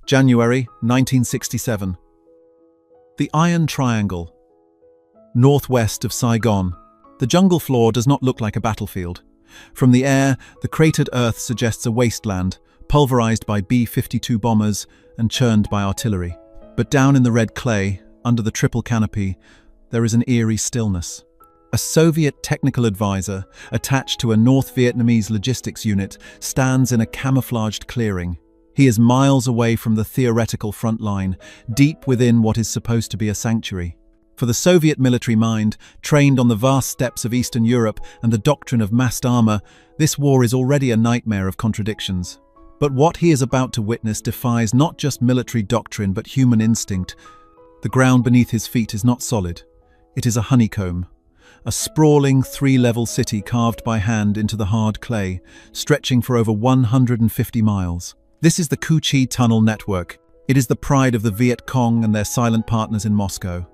January 1967. The Iron Triangle. Northwest of Saigon, the jungle floor does not look like a battlefield. From the air, the cratered earth suggests a wasteland, pulverized by B-52 bombers and churned by artillery. But down in the red clay, under the triple canopy, there is an eerie stillness. A Soviet technical advisor, attached to a North Vietnamese logistics unit, stands in a camouflaged clearing. He is miles away from the theoretical front line, deep within what is supposed to be a sanctuary. For the Soviet military mind, trained on the vast steppes of Eastern Europe and the doctrine of massed armor, this war is already a nightmare of contradictions. But what he is about to witness defies not just military doctrine but human instinct. The ground beneath his feet is not solid. It is a honeycomb. A sprawling three-level city carved by hand into the hard clay, stretching for over 150 miles. This is the Cu Chi Tunnel Network. It is the pride of the Viet Cong and their silent partners in Moscow.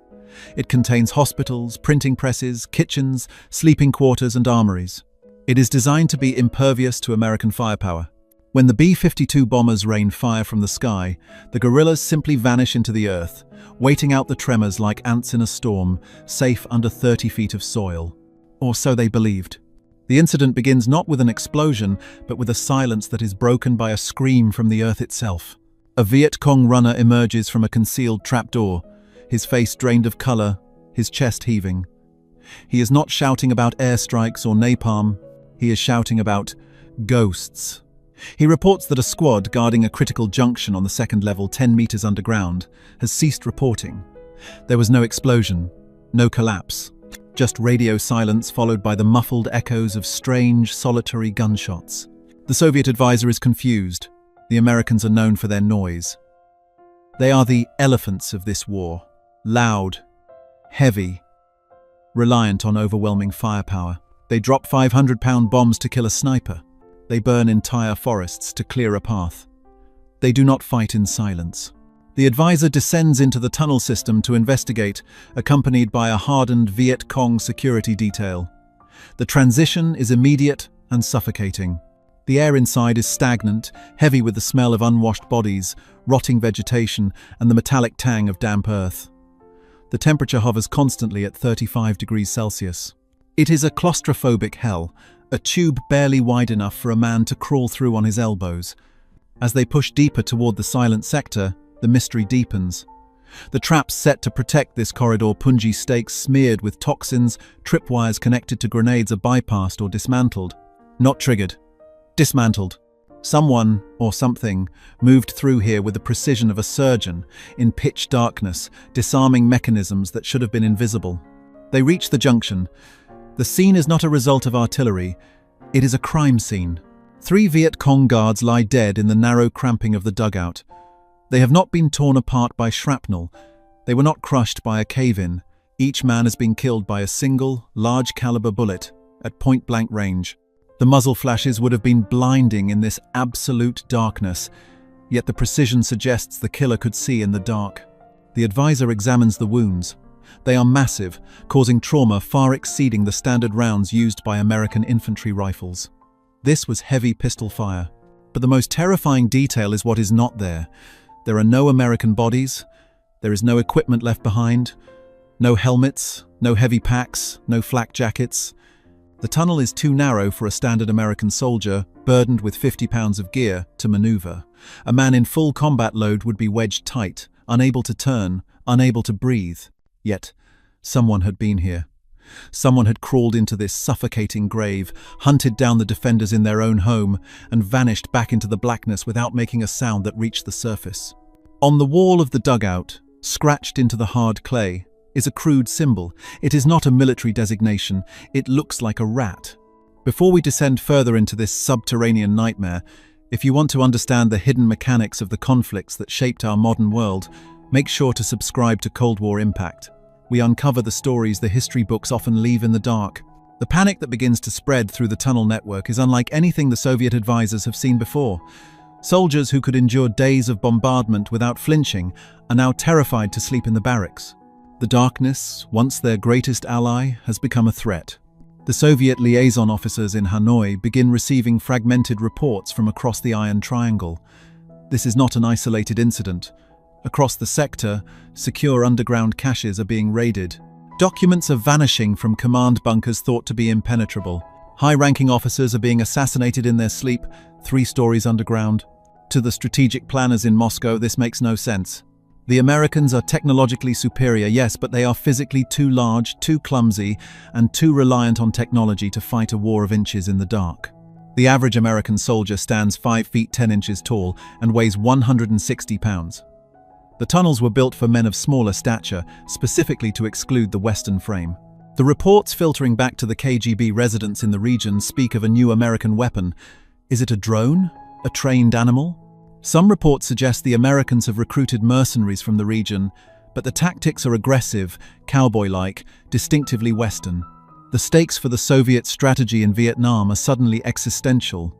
It contains hospitals, printing presses, kitchens, sleeping quarters and armories. It is designed to be impervious to American firepower. When the B-52 bombers rain fire from the sky, the guerrillas simply vanish into the earth, waiting out the tremors like ants in a storm, safe under 30 feet of soil. Or so they believed. The incident begins not with an explosion, but with a silence that is broken by a scream from the earth itself. A Viet Cong runner emerges from a concealed trapdoor, his face drained of color, his chest heaving. He is not shouting about airstrikes or napalm. He is shouting about ghosts. He reports that a squad guarding a critical junction on the second level 10 meters underground has ceased reporting. There was no explosion, no collapse, just radio silence followed by the muffled echoes of strange, solitary gunshots. The Soviet advisor is confused. The Americans are known for their noise. They are the elephants of this war. Loud, heavy, reliant on overwhelming firepower. They drop 500-pound bombs to kill a sniper. They burn entire forests to clear a path. They do not fight in silence. The advisor descends into the tunnel system to investigate, accompanied by a hardened Viet Cong security detail. The transition is immediate and suffocating. The air inside is stagnant, heavy with the smell of unwashed bodies, rotting vegetation, and the metallic tang of damp earth. The temperature hovers constantly at 35 degrees Celsius. It is a claustrophobic hell, a tube barely wide enough for a man to crawl through on his elbows. As they push deeper toward the silent sector, the mystery deepens. The traps set to protect this corridor, punji stakes smeared with toxins, tripwires connected to grenades are bypassed or dismantled. Not triggered. Dismantled. Someone, or something, moved through here with the precision of a surgeon, in pitch darkness, disarming mechanisms that should have been invisible. They reach the junction. The scene is not a result of artillery. It is a crime scene. 3 Viet Cong guards lie dead in the narrow cramping of the dugout. They have not been torn apart by shrapnel. They were not crushed by a cave-in. Each man has been killed by a single, large-caliber bullet at point-blank range. The muzzle flashes would have been blinding in this absolute darkness, yet the precision suggests the killer could see in the dark. The advisor examines the wounds. They are massive, causing trauma far exceeding the standard rounds used by American infantry rifles. This was heavy pistol fire. But the most terrifying detail is what is not there. There are no American bodies. There is no equipment left behind. No helmets, no heavy packs, no flak jackets. The tunnel is too narrow for a standard American soldier, burdened with 50 pounds of gear, to maneuver. A man in full combat load would be wedged tight, unable to turn, unable to breathe. Yet, someone had been here. Someone had crawled into this suffocating grave, hunted down the defenders in their own home, and vanished back into the blackness without making a sound that reached the surface. On the wall of the dugout, scratched into the hard clay, is a crude symbol. It is not a military designation. It looks like a rat. Before we descend further into this subterranean nightmare, if you want to understand the hidden mechanics of the conflicts that shaped our modern world, make sure to subscribe to Cold War Impact. We uncover the stories the history books often leave in the dark. The panic that begins to spread through the tunnel network is unlike anything the Soviet advisors have seen before. Soldiers who could endure days of bombardment without flinching are now terrified to sleep in the barracks. The darkness, once their greatest ally, has become a threat. The Soviet liaison officers in Hanoi begin receiving fragmented reports from across the Iron Triangle. This is not an isolated incident. Across the sector, secure underground caches are being raided. Documents are vanishing from command bunkers thought to be impenetrable. High-ranking officers are being assassinated in their sleep, 3 stories underground. To the strategic planners in Moscow, this makes no sense. The Americans are technologically superior, yes, but they are physically too large, too clumsy, and too reliant on technology to fight a war of inches in the dark. The average American soldier stands 5 feet 10 inches tall and weighs 160 pounds. The tunnels were built for men of smaller stature, specifically to exclude the Western frame. The reports filtering back to the KGB residents in the region speak of a new American weapon. Is it a drone? A trained animal? Some reports suggest the Americans have recruited mercenaries from the region, but the tactics are aggressive, cowboy-like, distinctively Western. The stakes for the Soviet strategy in Vietnam are suddenly existential.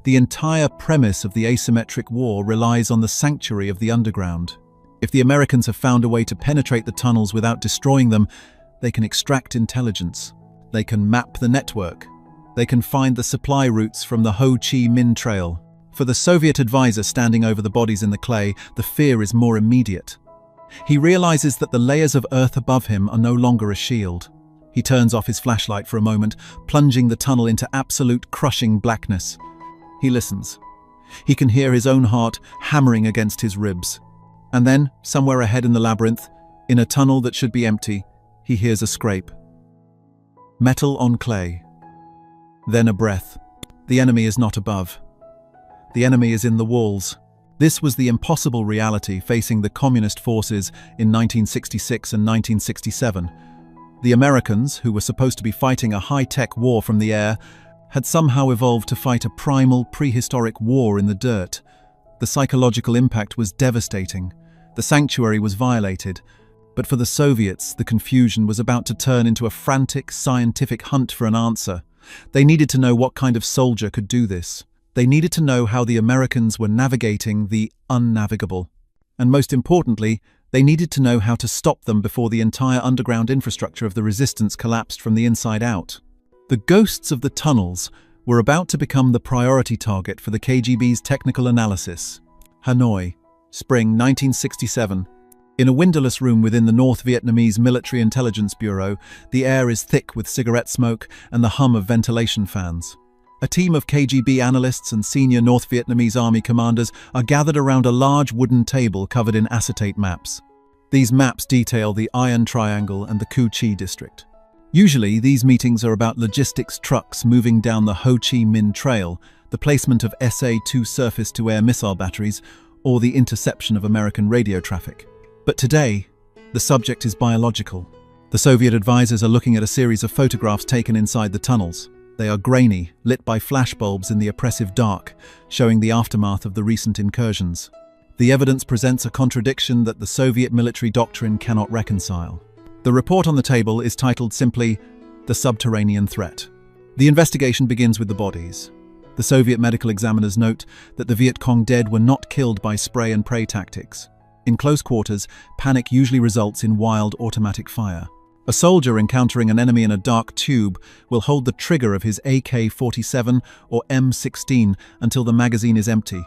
The entire premise of the asymmetric war relies on the sanctuary of the underground. If the Americans have found a way to penetrate the tunnels without destroying them, they can extract intelligence. They can map the network. They can find the supply routes from the Ho Chi Minh Trail. For the Soviet advisor standing over the bodies in the clay, the fear is more immediate. He realizes that the layers of earth above him are no longer a shield. He turns off his flashlight for a moment, plunging the tunnel into absolute crushing blackness. He listens. He can hear his own heart hammering against his ribs. And then, somewhere ahead in the labyrinth, in a tunnel that should be empty, he hears a scrape. Metal on clay. Then a breath. The enemy is not above. The enemy is in the walls. This was the impossible reality facing the communist forces in 1966 and 1967. The Americans, who were supposed to be fighting a high-tech war from the air, had somehow evolved to fight a primal, prehistoric war in the dirt. The psychological impact was devastating. The sanctuary was violated. But for the Soviets, the confusion was about to turn into a frantic, scientific hunt for an answer. They needed to know what kind of soldier could do this. They needed to know how the Americans were navigating the unnavigable. And most importantly, they needed to know how to stop them before the entire underground infrastructure of the resistance collapsed from the inside out. The ghosts of the tunnels were about to become the priority target for the KGB's technical analysis. Hanoi, spring 1967. In a windowless room within the North Vietnamese Military Intelligence Bureau, the air is thick with cigarette smoke and the hum of ventilation fans. A team of KGB analysts and senior North Vietnamese army commanders are gathered around a large wooden table covered in acetate maps. These maps detail the Iron Triangle and the Cu Chi district. Usually, these meetings are about logistics trucks moving down the Ho Chi Minh Trail, the placement of SA-2 surface-to-air missile batteries, or the interception of American radio traffic. But today, the subject is biological. The Soviet advisors are looking at a series of photographs taken inside the tunnels. They are grainy, lit by flashbulbs in the oppressive dark, showing the aftermath of the recent incursions. The evidence presents a contradiction that the Soviet military doctrine cannot reconcile. The report on the table is titled simply, "The Subterranean Threat." The investigation begins with the bodies. The Soviet medical examiners note that the Viet Cong dead were not killed by spray and pray tactics. In close quarters, panic usually results in wild automatic fire. A soldier encountering an enemy in a dark tube will hold the trigger of his AK-47 or M16 until the magazine is empty.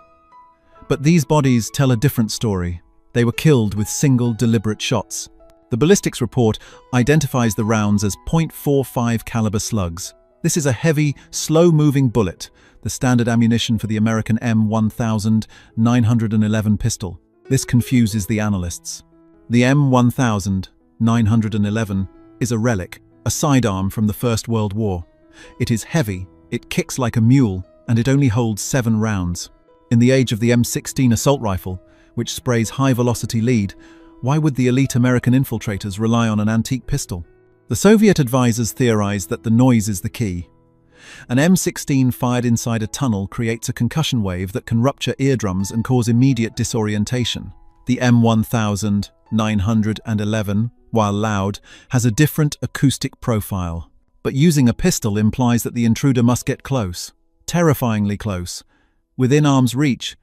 But these bodies tell a different story. They were killed with single, deliberate shots. The ballistics report identifies the rounds as .45 caliber slugs. This is a heavy, slow-moving bullet, the standard ammunition for the American M1000 911 pistol. This confuses the analysts. The M1000 911 is a relic, a sidearm from the First World War. It is heavy, it kicks like a mule, and it only holds 7 rounds. In the age of the M16 assault rifle, which sprays high-velocity lead, why would the elite American infiltrators rely on an antique pistol? The Soviet advisors theorized that the noise is the key. An M16 fired inside a tunnel creates a concussion wave that can rupture eardrums and cause immediate disorientation. The M1000 911, while loud, has a different acoustic profile. But using a pistol implies that the intruder must get close, terrifyingly close, within arm's reach.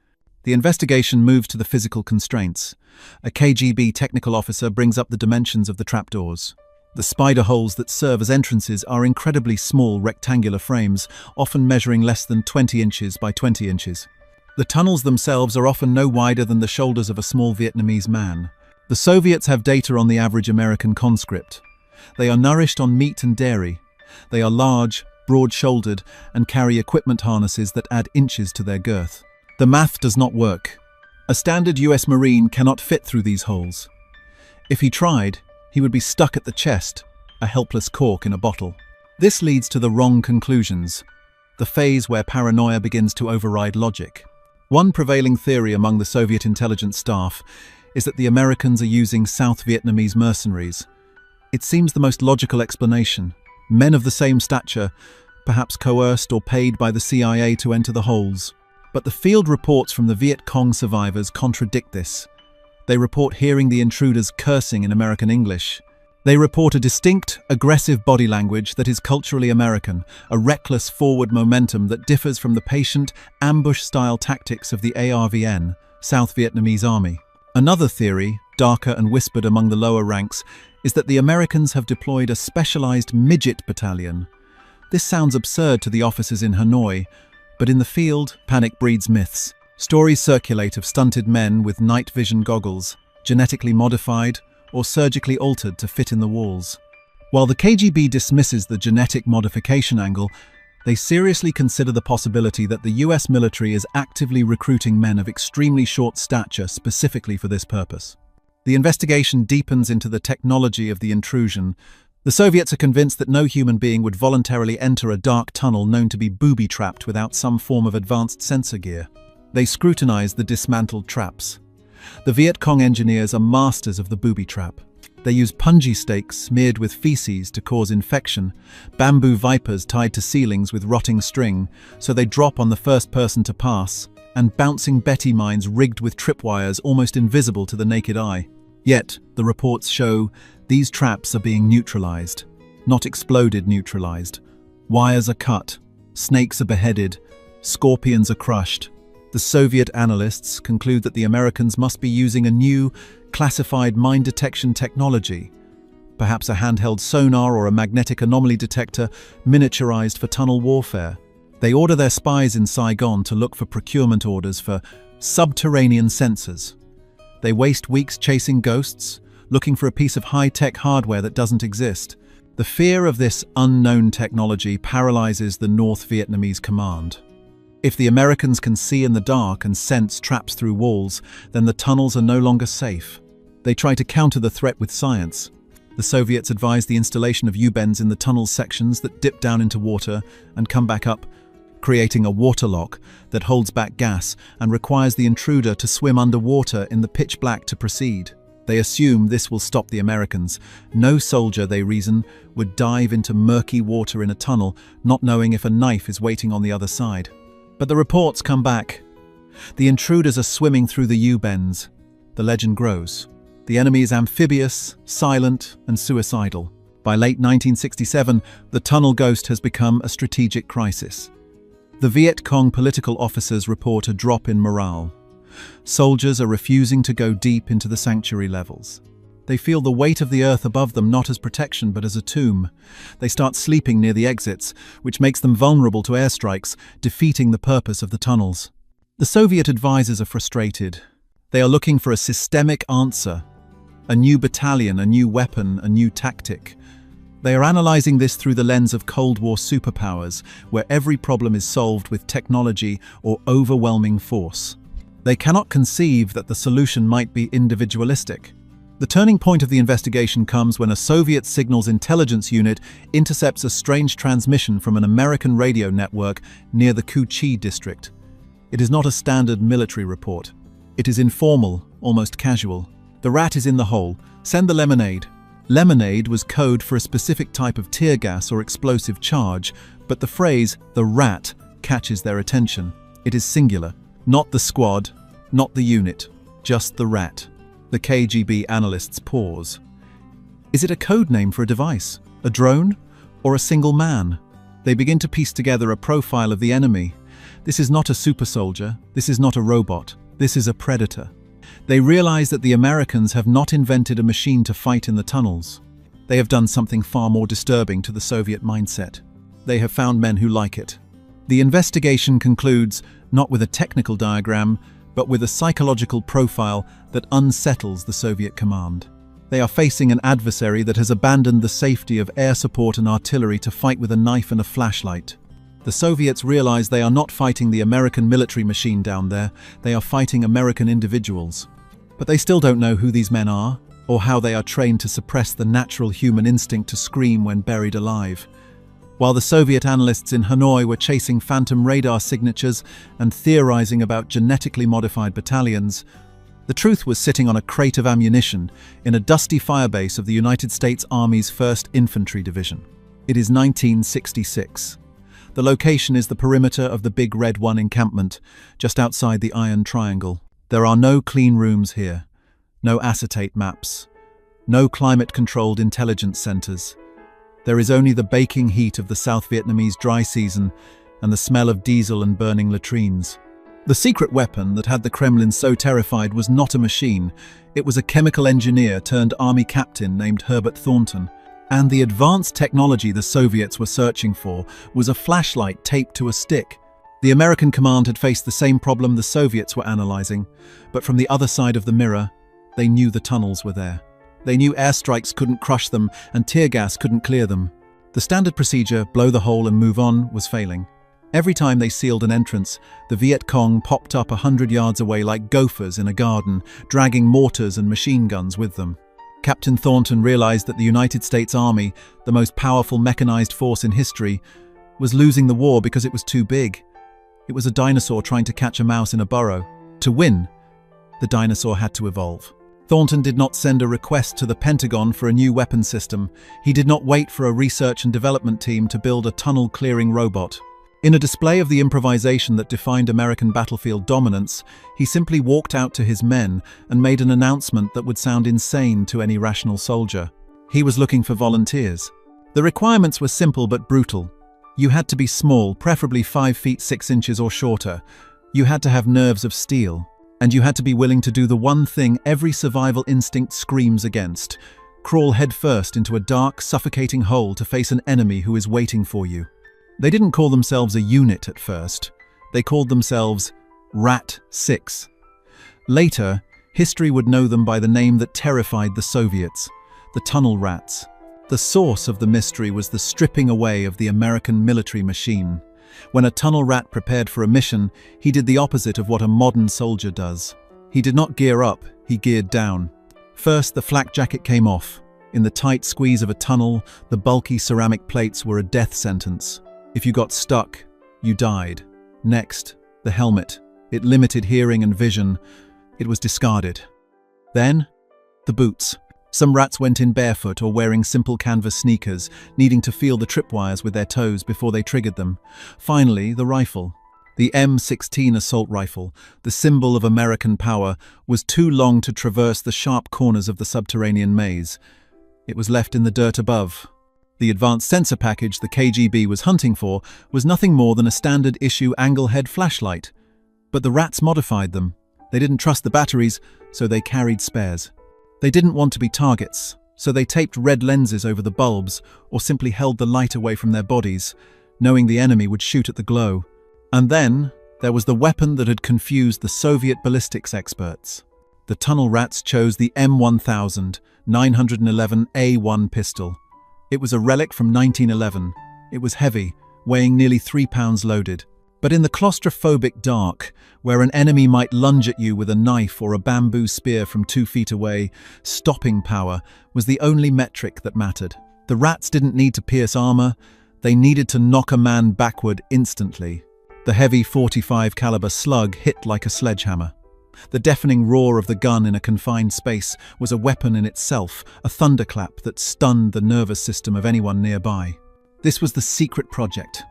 The investigation moves to the physical constraints. A KGB technical officer brings up the dimensions of the trapdoors. The spider holes that serve as entrances are incredibly small rectangular frames, often measuring less than 20 inches by 20 inches. The tunnels themselves are often no wider than the shoulders of a small Vietnamese man. The Soviets have data on the average American conscript. They are nourished on meat and dairy. They are large, broad-shouldered, and carry equipment harnesses that add inches to their girth. The math does not work. A standard US Marine cannot fit through these holes. If he tried, he would be stuck at the chest, a helpless cork in a bottle. This leads to the wrong conclusions, the phase where paranoia begins to override logic. One prevailing theory among the Soviet intelligence staff is that the Americans are using South Vietnamese mercenaries. It seems the most logical explanation. Men of the same stature, perhaps coerced or paid by the CIA to enter the holes. But the field reports from the Viet Cong survivors contradict this. They report hearing the intruders cursing in American English. They report a distinct, aggressive body language that is culturally American, a reckless forward momentum that differs from the patient, ambush-style tactics of the ARVN, South Vietnamese Army. Another theory, darker and whispered among the lower ranks, is that the Americans have deployed a specialized midget battalion. This sounds absurd to the officers in Hanoi, but in the field, panic breeds myths. Stories circulate of stunted men with night vision goggles, genetically modified, or surgically altered to fit in the walls. While the KGB dismisses the genetic modification angle, they seriously consider the possibility that the US military is actively recruiting men of extremely short stature specifically for this purpose. The investigation deepens into the technology of the intrusion. The Soviets are convinced that no human being would voluntarily enter a dark tunnel known to be booby-trapped without some form of advanced sensor gear. They scrutinize the dismantled traps. The Viet Cong engineers are masters of the booby trap. They use punji stakes smeared with feces to cause infection, bamboo vipers tied to ceilings with rotting string so they drop on the first person to pass, and bouncing Betty mines rigged with tripwires almost invisible to the naked eye. Yet, the reports show these traps are being neutralized, not exploded neutralized. Wires are cut, snakes are beheaded, scorpions are crushed. The Soviet analysts conclude that the Americans must be using a new, classified mine detection technology, perhaps a handheld sonar or a magnetic anomaly detector miniaturized for tunnel warfare. They order their spies in Saigon to look for procurement orders for subterranean sensors. They waste weeks chasing ghosts, looking for a piece of high-tech hardware that doesn't exist. The fear of this unknown technology paralyzes the North Vietnamese command. If the Americans can see in the dark and sense traps through walls, then the tunnels are no longer safe. They try to counter the threat with science. The Soviets advise the installation of U-bends in the tunnel sections that dip down into water and come back up, creating a water lock that holds back gas and requires the intruder to swim underwater in the pitch black to proceed. They assume this will stop the Americans. No soldier, they reason, would dive into murky water in a tunnel, not knowing if a knife is waiting on the other side. But the reports come back. The intruders are swimming through the U-bends. The legend grows. The enemy is amphibious, silent, and suicidal. By late 1967, the tunnel ghost has become a strategic crisis. The Viet Cong political officers report a drop in morale. Soldiers are refusing to go deep into the sanctuary levels. They feel the weight of the earth above them not as protection but as a tomb. They start sleeping near the exits, which makes them vulnerable to airstrikes, defeating the purpose of the tunnels. The Soviet advisors are frustrated. They are looking for a systemic answer, a new battalion, a new weapon, a new tactic. They are analyzing this through the lens of Cold War superpowers, where every problem is solved with technology or overwhelming force. They cannot conceive that the solution might be individualistic. The turning point of the investigation comes when a Soviet signals intelligence unit intercepts a strange transmission from an American radio network near the Cu Chi district. It is not a standard military report. It is informal, almost casual. The rat is in the hole. Send the lemonade. Lemonade was code for a specific type of tear gas or explosive charge, but the phrase, the rat, catches their attention. It is singular. Not the squad, not the unit, just the rat. The KGB analysts pause. Is it a code name for a device, a drone, or a single man? They begin to piece together a profile of the enemy. This is not a super soldier, this is not a robot, this is a predator. They realize that the Americans have not invented a machine to fight in the tunnels. They have done something far more disturbing to the Soviet mindset. They have found men who like it. The investigation concludes not with a technical diagram, but with a psychological profile that unsettles the Soviet command. They are facing an adversary that has abandoned the safety of air support and artillery to fight with a knife and a flashlight. The Soviets realize they are not fighting the American military machine down there, they are fighting American individuals. But they still don't know who these men are, or how they are trained to suppress the natural human instinct to scream when buried alive. While the Soviet analysts in Hanoi were chasing phantom radar signatures and theorizing about genetically modified battalions, the truth was sitting on a crate of ammunition in a dusty firebase of the United States Army's 1st Infantry Division. It is 1966. The location is the perimeter of the Big Red 1 encampment, just outside the Iron Triangle. There are no clean rooms here, no acetate maps, no climate-controlled intelligence centers. There is only the baking heat of the South Vietnamese dry season and the smell of diesel and burning latrines. The secret weapon that had the Kremlin so terrified was not a machine. It was a chemical engineer turned army captain named Herbert Thornton. And the advanced technology the Soviets were searching for was a flashlight taped to a stick. The American command had faced the same problem the Soviets were analyzing, but from the other side of the mirror, they knew the tunnels were there. They knew airstrikes couldn't crush them and tear gas couldn't clear them. The standard procedure, blow the hole and move on, was failing. Every time they sealed an entrance, the Viet Cong popped up 100 yards away like gophers in a garden, dragging mortars and machine guns with them. Captain Thornton realized that the United States Army, the most powerful mechanized force in history, was losing the war because it was too big. It was a dinosaur trying to catch a mouse in a burrow. To win, the dinosaur had to evolve. Thornton did not send a request to the Pentagon for a new weapon system. He did not wait for a research and development team to build a tunnel-clearing robot. In a display of the improvisation that defined American battlefield dominance, he simply walked out to his men and made an announcement that would sound insane to any rational soldier. He was looking for volunteers. The requirements were simple but brutal. You had to be small, preferably 5 feet 6 inches or shorter. You had to have nerves of steel. And you had to be willing to do the one thing every survival instinct screams against: crawl headfirst into a dark, suffocating hole to face an enemy who is waiting for you. They didn't call themselves a unit at first. They called themselves Rat 6. Later, history would know them by the name that terrified the Soviets, the Tunnel Rats. The source of the mystery was the stripping away of the American military machine. When a tunnel rat prepared for a mission, he did the opposite of what a modern soldier does. He did not gear up, he geared down. First, the flak jacket came off. In the tight squeeze of a tunnel, the bulky ceramic plates were a death sentence. If you got stuck, you died. Next, the helmet. It limited hearing and vision. It was discarded. Then, the boots. Some rats went in barefoot or wearing simple canvas sneakers, needing to feel the tripwires with their toes before they triggered them. Finally, the rifle. The M16 assault rifle, the symbol of American power, was too long to traverse the sharp corners of the subterranean maze. It was left in the dirt above. The advanced sensor package the KGB was hunting for was nothing more than a standard issue angle-head flashlight. But the rats modified them. They didn't trust the batteries, so they carried spares. They didn't want to be targets, so they taped red lenses over the bulbs or simply held the light away from their bodies, knowing the enemy would shoot at the glow. And then, there was the weapon that had confused the Soviet ballistics experts. The tunnel rats chose the M1000 911A1 pistol. It was a relic from 1911. It was heavy, weighing nearly 3 pounds loaded. But in the claustrophobic dark, where an enemy might lunge at you with a knife or a bamboo spear from 2 feet away, stopping power was the only metric that mattered. The rats didn't need to pierce armor, they needed to knock a man backward instantly. The heavy .45 caliber slug hit like a sledgehammer. The deafening roar of the gun in a confined space was a weapon in itself, a thunderclap that stunned the nervous system of anyone nearby. This was the secret project.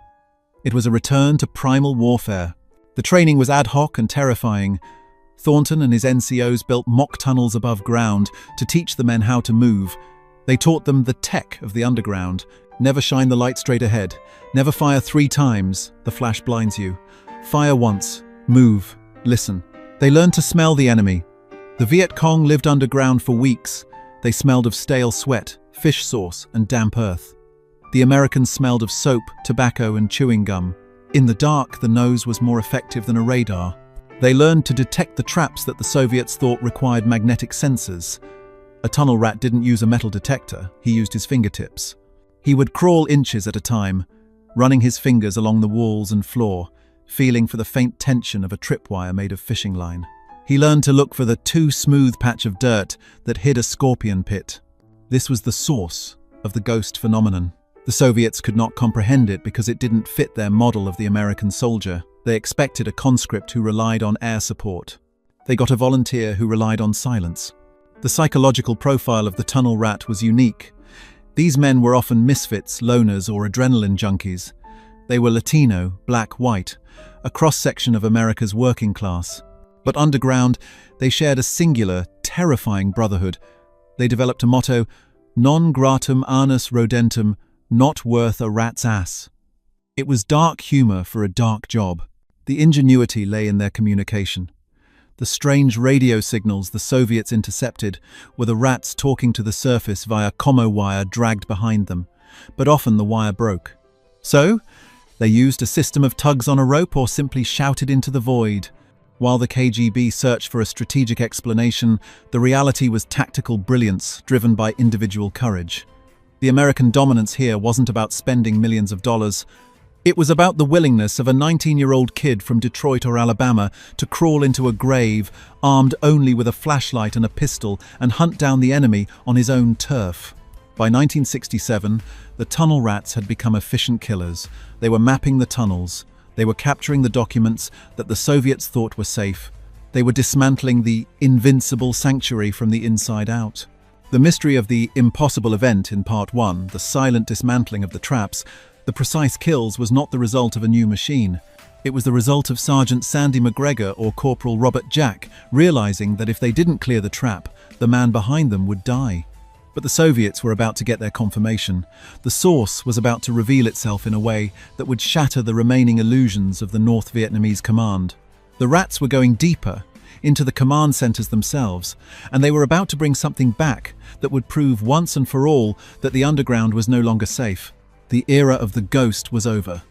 It was a return to primal warfare. The training was ad hoc and terrifying. Thornton and his NCOs built mock tunnels above ground to teach the men how to move. They taught them the tech of the underground. Never shine the light straight ahead. Never fire 3 times, the flash blinds you. Fire once, move, listen. They learned to smell the enemy. The Viet Cong lived underground for weeks. They smelled of stale sweat, fish sauce, and damp earth. The Americans smelled of soap, tobacco, and chewing gum. In the dark, the nose was more effective than a radar. They learned to detect the traps that the Soviets thought required magnetic sensors. A tunnel rat didn't use a metal detector, he used his fingertips. He would crawl inches at a time, running his fingers along the walls and floor, feeling for the faint tension of a tripwire made of fishing line. He learned to look for the too smooth patch of dirt that hid a scorpion pit. This was the source of the ghost phenomenon. The Soviets could not comprehend it because it didn't fit their model of the American soldier. They expected a conscript who relied on air support. They got a volunteer who relied on silence. The psychological profile of the tunnel rat was unique. These men were often misfits, loners, or adrenaline junkies. They were Latino, black, white, a cross-section of America's working class. But underground, they shared a singular, terrifying brotherhood. They developed a motto, non gratum anus rodentum, not worth a rat's ass. It was dark humor for a dark job. The ingenuity lay in their communication. The strange radio signals the Soviets intercepted were the rats talking to the surface via commo wire dragged behind them, but often the wire broke. So, they used a system of tugs on a rope or simply shouted into the void. While the KGB searched for a strategic explanation, the reality was tactical brilliance driven by individual courage. The American dominance here wasn't about spending millions of dollars. It was about the willingness of a 19-year-old kid from Detroit or Alabama to crawl into a grave, armed only with a flashlight and a pistol, and hunt down the enemy on his own turf. By 1967, the tunnel rats had become efficient killers. They were mapping the tunnels. They were capturing the documents that the Soviets thought were safe. They were dismantling the invincible sanctuary from the inside out. The mystery of the impossible event in Part 1, the silent dismantling of the traps, the precise kills, was not the result of a new machine. It was the result of Sergeant Sandy McGregor or Corporal Robert Jack realizing that if they didn't clear the trap, the man behind them would die. But the Soviets were about to get their confirmation. The source was about to reveal itself in a way that would shatter the remaining illusions of the North Vietnamese command. The rats were going deeper, into the command centers themselves, and they were about to bring something back that would prove once and for all that the underground was no longer safe. The era of the ghost was over.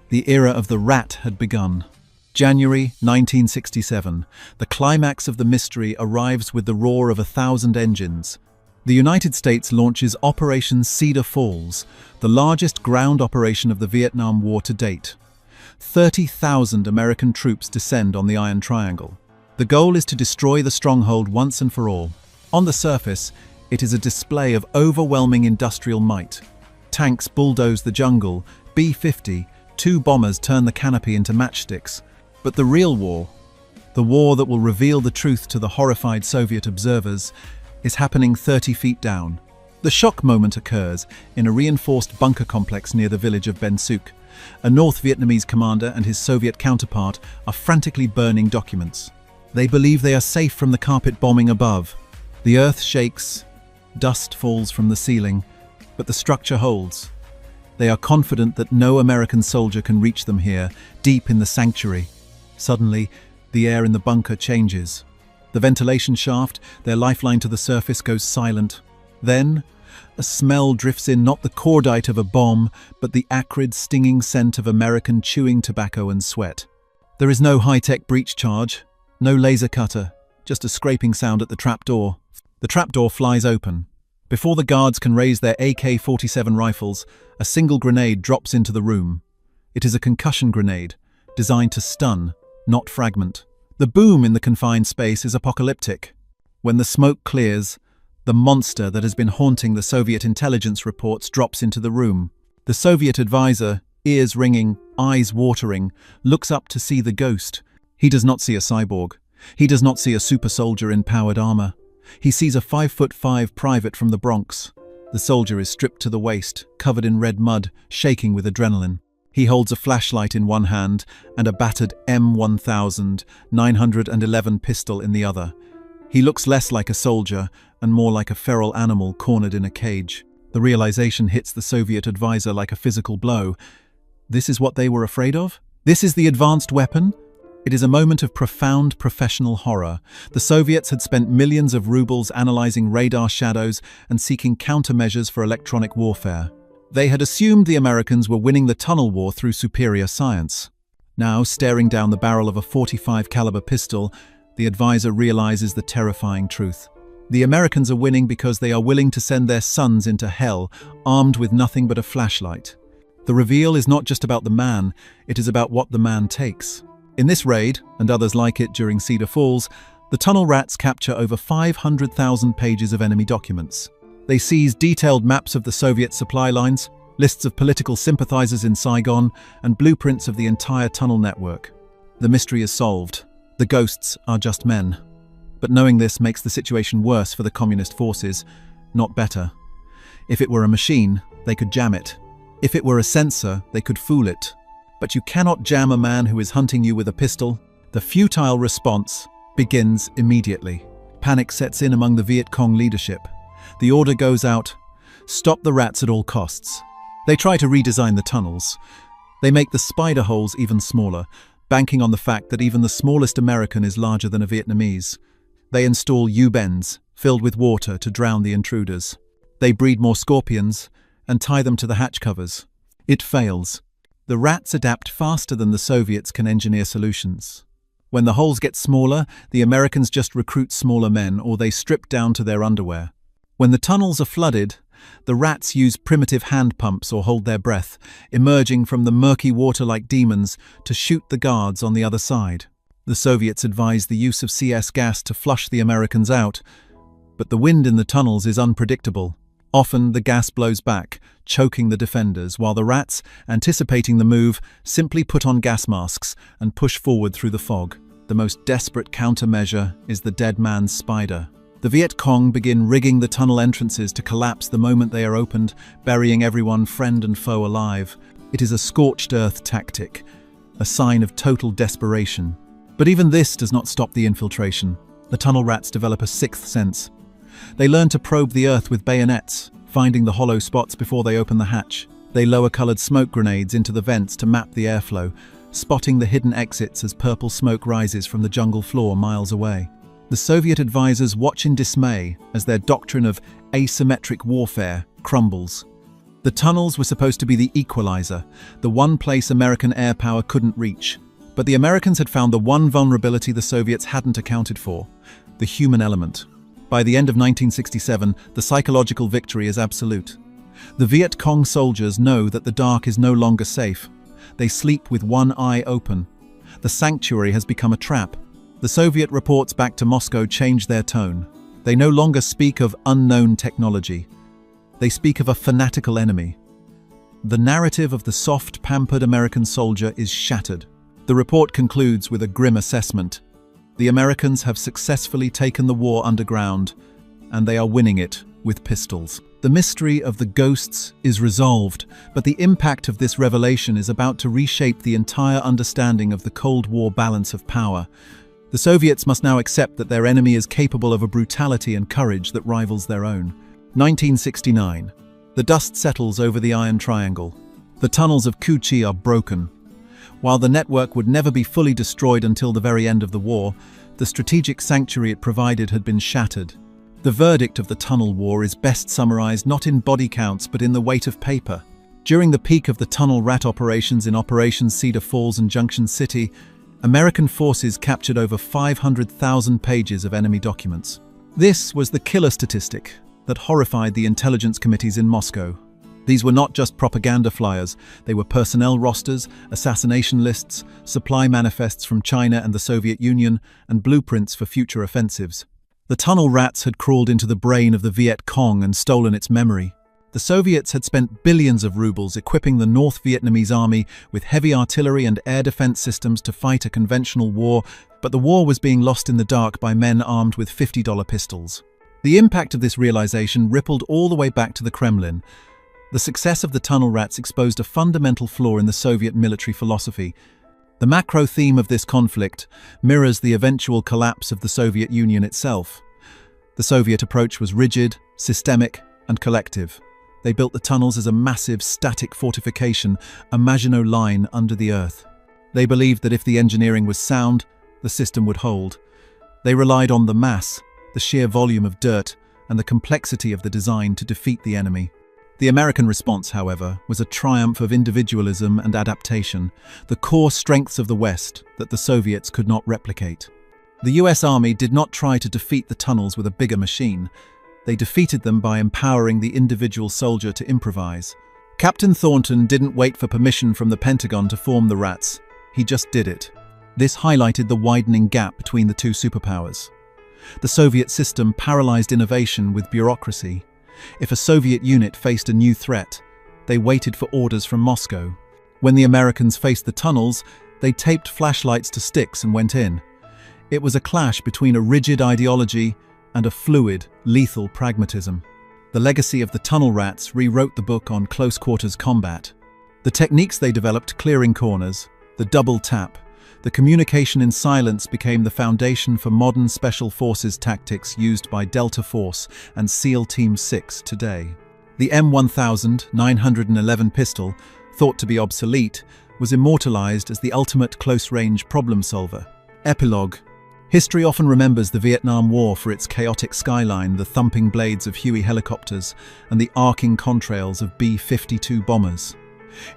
The era of the rat had begun. January 1967. The climax of the mystery arrives with the roar of 1,000 engines. The United States launches Operation Cedar Falls, the largest ground operation of the Vietnam War to date. 30,000 American troops descend on the Iron Triangle. The goal is to destroy the stronghold once and for all. On the surface, it is a display of overwhelming industrial might. Tanks bulldoze the jungle, B-50, 2 bombers turn the canopy into matchsticks. But the real war, the war that will reveal the truth to the horrified Soviet observers, is happening 30 feet down. The shock moment occurs in a reinforced bunker complex near the village of Ben Suc. A North Vietnamese commander and his Soviet counterpart are frantically burning documents. They believe they are safe from the carpet bombing above. The earth shakes, dust falls from the ceiling, but the structure holds. They are confident that no American soldier can reach them here, deep in the sanctuary. Suddenly, the air in the bunker changes. The ventilation shaft, their lifeline to the surface, goes silent. Then, a smell drifts in, not the cordite of a bomb, but the acrid, stinging scent of American chewing tobacco and sweat. There is no high-tech breach charge, no laser cutter, just a scraping sound at the trapdoor. The trapdoor flies open. Before the guards can raise their AK-47 rifles, a single grenade drops into the room. It is a concussion grenade, designed to stun, not fragment. The boom in the confined space is apocalyptic. When the smoke clears, the monster that has been haunting the Soviet intelligence reports drops into the room. The Soviet advisor, ears ringing, eyes watering, looks up to see the ghost. He does not see a cyborg. He does not see a super soldier in powered armor. He sees a 5'5" private from the Bronx. The soldier is stripped to the waist, covered in red mud, shaking with adrenaline. He holds a flashlight in one hand and a battered M1000 911 pistol in the other. He looks less like a soldier and more like a feral animal cornered in a cage. The realization hits the Soviet advisor like a physical blow. This is what they were afraid of? This is the advanced weapon? It is a moment of profound professional horror. The Soviets had spent millions of rubles analyzing radar shadows and seeking countermeasures for electronic warfare. They had assumed the Americans were winning the tunnel war through superior science. Now, staring down the barrel of a .45 caliber pistol, the advisor realizes the terrifying truth. The Americans are winning because they are willing to send their sons into hell, armed with nothing but a flashlight. The reveal is not just about the man, it is about what the man takes. In this raid, and others like it during Cedar Falls, the tunnel rats capture over 500,000 pages of enemy documents. They seize detailed maps of the Soviet supply lines, lists of political sympathizers in Saigon, and blueprints of the entire tunnel network. The mystery is solved. The ghosts are just men. But knowing this makes the situation worse for the communist forces, not better. If it were a machine, they could jam it. If it were a sensor, they could fool it. But you cannot jam a man who is hunting you with a pistol. The futile response begins immediately. Panic sets in among the Viet Cong leadership. The order goes out, stop the rats at all costs. They try to redesign the tunnels. They make the spider holes even smaller, banking on the fact that even the smallest American is larger than a Vietnamese. They install U-bends, filled with water to drown the intruders. They breed more scorpions and tie them to the hatch covers. It fails. The rats adapt faster than the Soviets can engineer solutions. When the holes get smaller, the Americans just recruit smaller men or they strip down to their underwear. When the tunnels are flooded, the rats use primitive hand pumps or hold their breath, emerging from the murky water like demons to shoot the guards on the other side. The Soviets advise the use of CS gas to flush the Americans out, but the wind in the tunnels is unpredictable. Often the gas blows back, choking the defenders, while the rats, anticipating the move, simply put on gas masks and push forward through the fog. The most desperate countermeasure is the dead man's spider. The Viet Cong begin rigging the tunnel entrances to collapse the moment they are opened, burying everyone, friend and foe, alive. It is a scorched earth tactic, a sign of total desperation. But even this does not stop the infiltration. The tunnel rats develop a sixth sense. They learn to probe the earth with bayonets, finding the hollow spots before they open the hatch. They lower colored smoke grenades into the vents to map the airflow, spotting the hidden exits as purple smoke rises from the jungle floor miles away. The Soviet advisors watch in dismay as their doctrine of asymmetric warfare crumbles. The tunnels were supposed to be the equalizer, the one place American air power couldn't reach. But the Americans had found the one vulnerability the Soviets hadn't accounted for: the human element. By the end of 1967, the psychological victory is absolute. The Viet Cong soldiers know that the dark is no longer safe. They sleep with one eye open. The sanctuary has become a trap. The Soviet reports back to Moscow change their tone. They no longer speak of unknown technology. They speak of a fanatical enemy. The narrative of the soft, pampered American soldier is shattered. The report concludes with a grim assessment. The Americans have successfully taken the war underground, and they are winning it with pistols. The mystery of the ghosts is resolved, but the impact of this revelation is about to reshape the entire understanding of the Cold War balance of power. The Soviets must now accept that their enemy is capable of a brutality and courage that rivals their own. 1969. The dust settles over the Iron Triangle. The tunnels of Cu Chi are broken. While the network would never be fully destroyed until the very end of the war, the strategic sanctuary it provided had been shattered. The verdict of the tunnel war is best summarized not in body counts but in the weight of paper. During the peak of the tunnel rat operations in Operation Cedar Falls and Junction City, American forces captured over 500,000 pages of enemy documents. This was the killer statistic that horrified the intelligence committees in Moscow. These were not just propaganda flyers, they were personnel rosters, assassination lists, supply manifests from China and the Soviet Union, and blueprints for future offensives. The tunnel rats had crawled into the brain of the Viet Cong and stolen its memory. The Soviets had spent billions of rubles equipping the North Vietnamese army with heavy artillery and air defense systems to fight a conventional war, but the war was being lost in the dark by men armed with $50 pistols. The impact of this realization rippled all the way back to the Kremlin. The success of the tunnel rats exposed a fundamental flaw in the Soviet military philosophy. The macro theme of this conflict mirrors the eventual collapse of the Soviet Union itself. The Soviet approach was rigid, systemic, and collective. They built the tunnels as a massive, static fortification, a Maginot Line under the earth. They believed that if the engineering was sound, the system would hold. They relied on the mass, the sheer volume of dirt, and the complexity of the design to defeat the enemy. The American response, however, was a triumph of individualism and adaptation, the core strengths of the West that the Soviets could not replicate. The US Army did not try to defeat the tunnels with a bigger machine. They defeated them by empowering the individual soldier to improvise. Captain Thornton didn't wait for permission from the Pentagon to form the rats. He just did it. This highlighted the widening gap between the two superpowers. The Soviet system paralyzed innovation with bureaucracy. If a Soviet unit faced a new threat, they waited for orders from Moscow. When the Americans faced the tunnels, they taped flashlights to sticks and went in. It was a clash between a rigid ideology and a fluid, lethal pragmatism. The legacy of the tunnel rats rewrote the book on close-quarters combat. The techniques they developed, clearing corners, the double tap, the communication in silence became the foundation for modern special forces tactics used by Delta Force and SEAL Team 6 today. The M1000 911 pistol, thought to be obsolete, was immortalized as the ultimate close-range problem solver. Epilogue. History often remembers the Vietnam War for its chaotic skyline, the thumping blades of Huey helicopters, and the arcing contrails of B-52 bombers.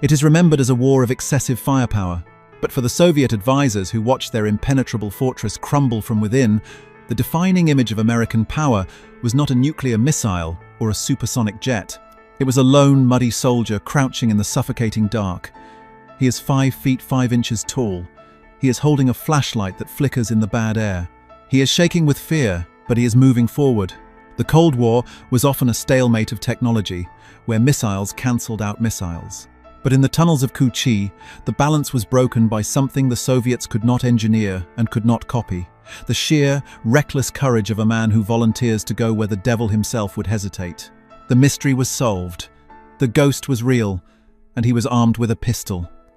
It is remembered as a war of excessive firepower, but for the Soviet advisors who watched their impenetrable fortress crumble from within, the defining image of American power was not a nuclear missile or a supersonic jet. It was a lone, muddy soldier crouching in the suffocating dark. He is 5 feet 5 inches tall. He is holding a flashlight that flickers in the bad air. He is shaking with fear, but he is moving forward. The Cold War was often a stalemate of technology, where missiles cancelled out missiles. But in the tunnels of Cu Chi, the balance was broken by something the Soviets could not engineer and could not copy: the sheer, reckless courage of a man who volunteers to go where the devil himself would hesitate. The mystery was solved. The ghost was real, and he was armed with a pistol.